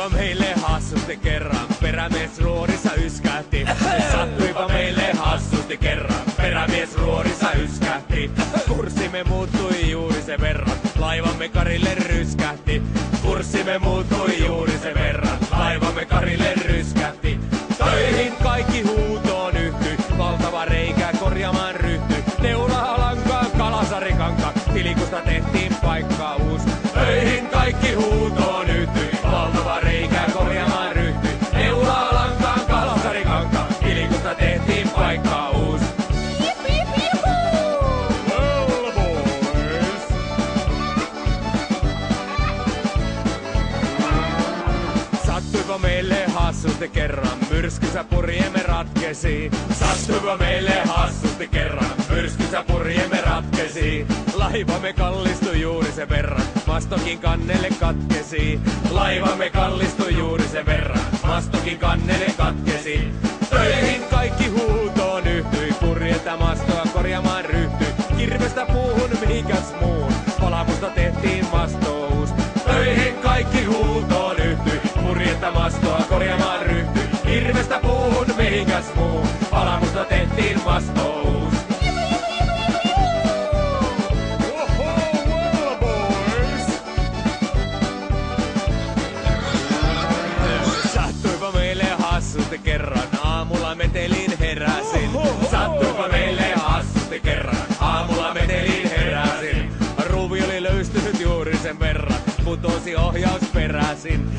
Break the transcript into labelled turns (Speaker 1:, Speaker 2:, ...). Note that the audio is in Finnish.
Speaker 1: Sattuipa meille hassusti kerran, perämies ruorissa yskähti. Sattuipa meille hassusti kerran, perämies ruorissa yskähti. Kurssimme muuttui juuri sen verran, laivamme karille ryskähti. Kurssimme muuttui juuri sen verran, laivamme karille ryskähti. Töihin kaikki huutoon yhtyi, valtava reikä korjaamaan ryhtyi. Neulalankaan kalasarikanka, tilikusta tehtiin paikkaa uusi. Töihin kaikki huutoon yhtyi, valtava reikä korjaamaan ryhtyi. Neulalankaan kalasarikanka, tilikusta tehtiin paikkaa uusi. Sattuipa meille hassusti kerran, myrskyssä purjemme ratkesi. Sattuipa meille hassusti kerran, myrskyssä purjemme ratkesi. Laivamme kallistui juuri sen verran, mastokin kannelle katkesi. Laivamme kallistui juuri sen verran, mastokin kannelle katkesi. Töihin kaikki huutoon yhtyi, purjetta mastoa korjaamaan ryhtyi. Kirvestä puuhun mihinkäs muun, palamusta tehtiin mastous. Töihin kaikki huutoon yhtyi, purjetta mastoa korjaamaan ryhtyi. Kirvestä puuhun mihinkäs muun, palamusta tehtiin mastous. Sattuipa meille hassusti kerran, aamulla meteliin heräsin. Sattuipa meille hassusti kerran, aamulla meteliin heräsin. Ruuvi oli löystynyt juuri sen verran, putosi ohjaus peräsin.